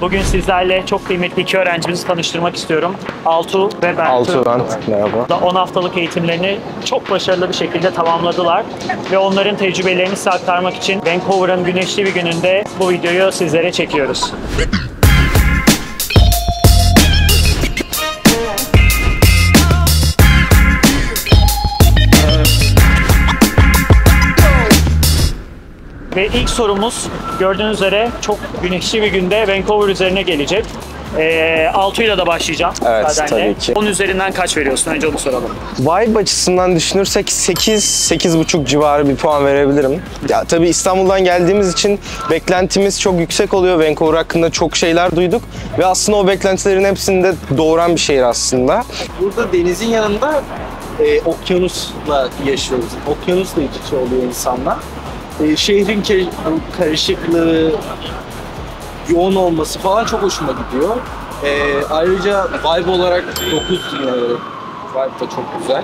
Bugün sizlerle çok kıymetli iki öğrencimizi tanıştırmak istiyorum. Altuğ ve Bertu. Altuğ ben, merhaba. 10 haftalık eğitimlerini çok başarılı bir şekilde tamamladılar. Ve onların tecrübelerini size aktarmak için Vancouver'ın güneşli bir gününde bu videoyu sizlere çekiyoruz. Ve ilk sorumuz gördüğünüz üzere çok güneşli bir günde Vancouver üzerine gelecek. Altuğ'yla da başlayacağım. Evet, tabii ki. 10 üzerinden kaç veriyorsun? Önce onu soralım. Vibe açısından düşünürsek 8-8,5 civarı bir puan verebilirim. Ya tabii İstanbul'dan geldiğimiz için beklentimiz çok yüksek oluyor. Vancouver hakkında çok şeyler duyduk ve aslında o beklentilerin hepsini de doğuran bir şehir aslında. Burada denizin yanında okyanusla yaşıyoruz. Okyanusla iç içe oluyor insanlar. Şehrin karışıklığı, yoğun olması falan çok hoşuma gidiyor. Ayrıca vibe olarak 9 yine vibe da çok güzel.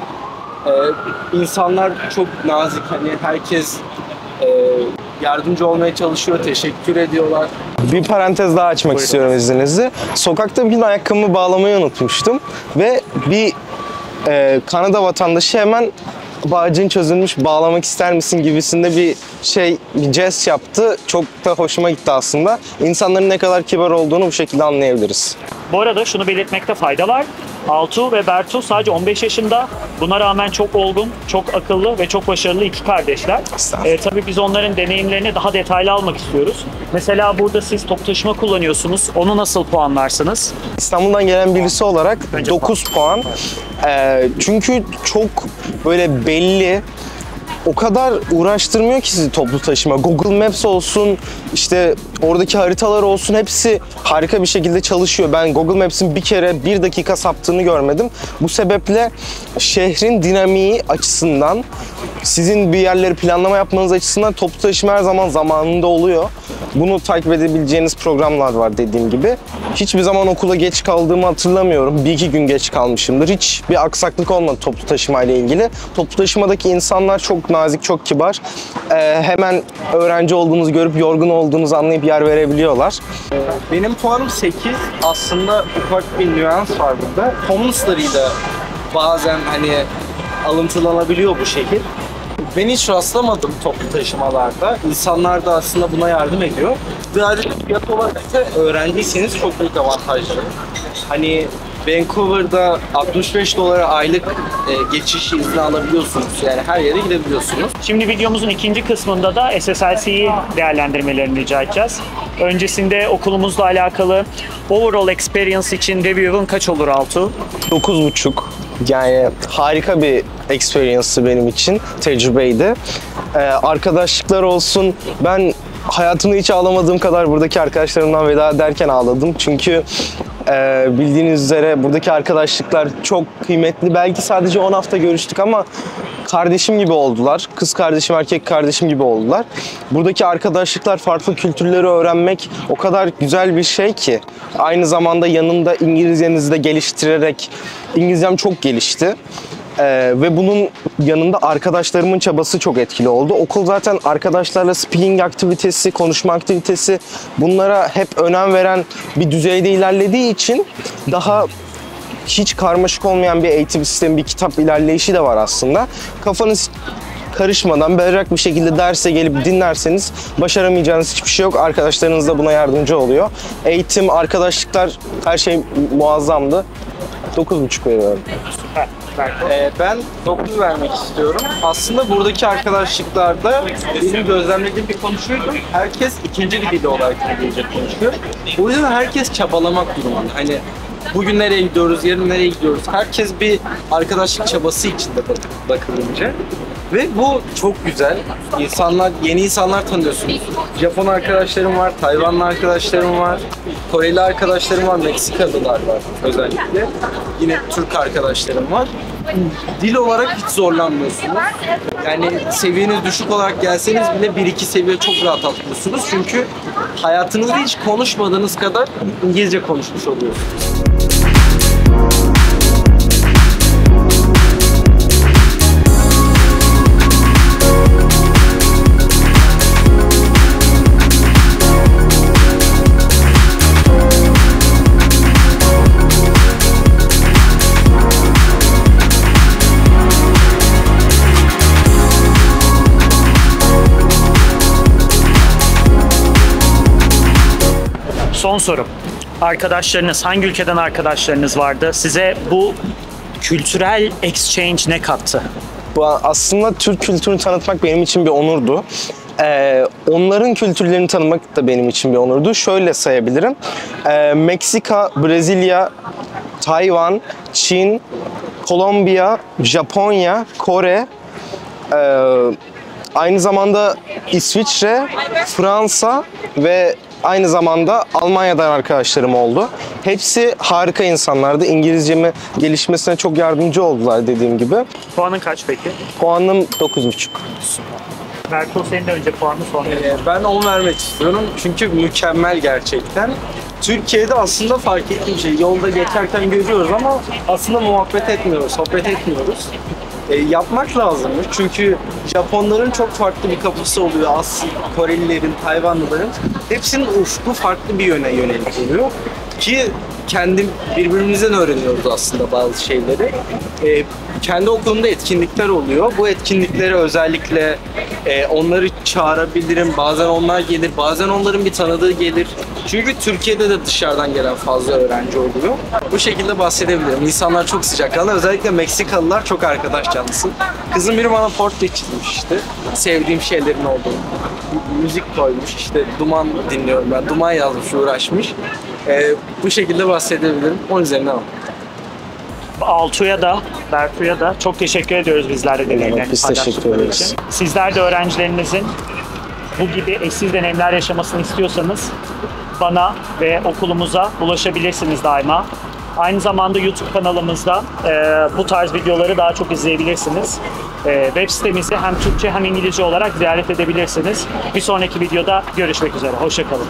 İnsanlar çok nazik, hani herkes yardımcı olmaya çalışıyor, teşekkür ediyorlar. Bir parantez daha açmak istiyorum izninizle. Sokakta bir gün ayakkabımı bağlamayı unutmuştum ve bir Kanada vatandaşı hemen bağcığın çözülmüş, bağlamak ister misin gibisinde bir jest yaptı. Çok da hoşuma gitti aslında. İnsanların ne kadar kibar olduğunu bu şekilde anlayabiliriz. Bu arada şunu belirtmekte fayda var. Altuğ ve Bertu sadece 15 yaşında. Buna rağmen çok olgun, çok akıllı ve çok başarılı iki kardeşler. Tabii biz onların deneyimlerini daha detaylı almak istiyoruz. Mesela burada siz top taşıma kullanıyorsunuz. Onu nasıl puanlarsınız? İstanbul'dan gelen birisi olarak 9 puan. Çünkü çok böyle belli, o kadar uğraştırmıyor ki sizi toplu taşıma. Google Maps olsun, işte oradaki haritalar olsun, hepsi harika bir şekilde çalışıyor. Ben Google Maps'in bir kere 1 dakika saptığını görmedim. Bu sebeple şehrin dinamiği açısından, sizin bir yerleri planlama yapmanız açısından toplu taşıma her zaman zamanında oluyor. Bunu takip edebileceğiniz programlar var dediğim gibi. Hiçbir zaman okula geç kaldığımı hatırlamıyorum. 1-2 gün geç kalmışımdır. Hiç bir aksaklık olmadı toplu taşıma ile ilgili. Toplu taşımadaki insanlar çok nazik, çok kibar. Hemen öğrenci olduğunuzu görüp yorgun olduğunuzu anlayıp yer verebiliyorlar. Benim puanım 8. Aslında ufak bir nüans var burada. Homeless'larıyla bazen hani alıntılanabiliyor bu şehir. Ben hiç rastlamadım toplu taşımalarda. İnsanlar da aslında buna yardım ediyor. Ve ayrıca fiyat olarak da öğrenciyseniz çok büyük avantajlı. Hani Vancouver'da 65 dolara aylık geçiş izni alabiliyorsunuz. Yani her yere gidebiliyorsunuz. Şimdi videomuzun ikinci kısmında da SSLC'yi değerlendirmelerini rica edeceğiz. Öncesinde okulumuzla alakalı overall experience için review'un kaç olur Altuğ? 9,5. Yani harika bir experience'ı benim için, tecrübeydi. Arkadaşlıklar olsun, ben hayatımda hiç ağlamadığım kadar buradaki arkadaşlarımdan veda ederken ağladım. Çünkü bildiğiniz üzere buradaki arkadaşlıklar çok kıymetli. Belki sadece 10 hafta görüştük ama kardeşim gibi oldular. Kız kardeşim, erkek kardeşim gibi oldular. Buradaki arkadaşlıklar, farklı kültürleri öğrenmek o kadar güzel bir şey ki. Aynı zamanda yanımda İngilizcenizi de geliştirerek, İngilizcem çok gelişti. Ve bunun yanında arkadaşlarımın çabası çok etkili oldu. Okul zaten arkadaşlarla speaking aktivitesi, konuşma aktivitesi, bunlara hep önem veren bir düzeyde ilerlediği için daha hiç karmaşık olmayan bir eğitim sistemi, bir kitap ilerleyişi de var aslında. Kafanız karışmadan berrak bir şekilde derse gelip dinlerseniz başaramayacağınız hiçbir şey yok. Arkadaşlarınız da buna yardımcı oluyor. Eğitim, arkadaşlıklar, her şey muazzamdı. 9,5 veriyorum. Ben 9 vermek istiyorum. Aslında buradaki arkadaşlıklarda benim gözlemlediğim bir konu şuydu. Herkes ikinci bir dili olarak İngilizce konuşuyor. O yüzden herkes çabalamak durumunda. Hani bugün nereye gidiyoruz, yarın nereye gidiyoruz? Herkes bir arkadaşlık çabası içinde bakılınca. Ve bu çok güzel. Yeni insanlar tanıyorsunuz. Japon arkadaşlarım var, Tayvanlı arkadaşlarım var, Koreli arkadaşlarım var, Meksikalılar var özellikle. Yine Türk arkadaşlarım var. Dil olarak hiç zorlanmıyorsunuz. Yani seviyeniz düşük olarak gelseniz bile 1-2 seviye çok rahat atlıyorsunuz. Çünkü hayatınızda hiç konuşmadığınız kadar İngilizce konuşmuş oluyorsunuz. Son sorum. Arkadaşlarınız, hangi ülkeden arkadaşlarınız vardı? Size bu kültürel exchange ne kattı? Bu aslında Türk kültürünü tanıtmak benim için bir onurdu. Onların kültürlerini tanımak da benim için bir onurdu. Şöyle sayabilirim. Meksika, Brezilya, Tayvan, Çin, Kolombiya, Japonya, Kore, aynı zamanda İsviçre, Fransa ve aynı zamanda Almanya'dan arkadaşlarım oldu. Hepsi harika insanlardı. İngilizcemi gelişmesine çok yardımcı oldular dediğim gibi. Puanın kaç peki? Puanım 9,5. Berto senin de önce puanını sonra. Ben 10 vermek istiyorum çünkü mükemmel gerçekten. Türkiye'de aslında fark ettiğim şey, yolda geçerken görüyoruz ama aslında muhabbet etmiyoruz, sohbet etmiyoruz. Yapmak lazım çünkü Japonların çok farklı bir kapısı oluyor, Korelilerin, Tayvanlıların. Hepsinin ufku farklı bir yöne yönelik oluyor ki birbirimizden öğreniyoruz aslında bazı şeyleri. Kendi okulumda etkinlikler oluyor. Bu etkinliklere özellikle onları çağırabilirim. Bazen onlar gelir, bazen onların bir tanıdığı gelir. Çünkü Türkiye'de de dışarıdan gelen fazla öğrenci oluyor. Bu şekilde bahsedebilirim. İnsanlar çok sıcakkanlı. Özellikle Meksikalılar çok arkadaş canlısı. Kızım biri bana portre çizmiş işte. Sevdiğim şeylerin olduğunu. Müzik koymuş işte. Duman dinliyorum ben. Duman yazmış, uğraşmış. Bu şekilde bahsedebilirim. 10 üzerinden al. Altuğ'a da, Bertu'ya da çok teşekkür ediyoruz bizlerle deneyimlerini Biz teşekkür paylaştıkları ederiz. için. Sizler de öğrencilerinizin bu gibi eşsiz deneyimler yaşamasını istiyorsanız bana ve okulumuza ulaşabilirsiniz daima. Aynı zamanda YouTube kanalımızda bu tarz videoları daha çok izleyebilirsiniz. Web sitemizi hem Türkçe hem İngilizce olarak ziyaret edebilirsiniz. Bir sonraki videoda görüşmek üzere. Hoşça kalın.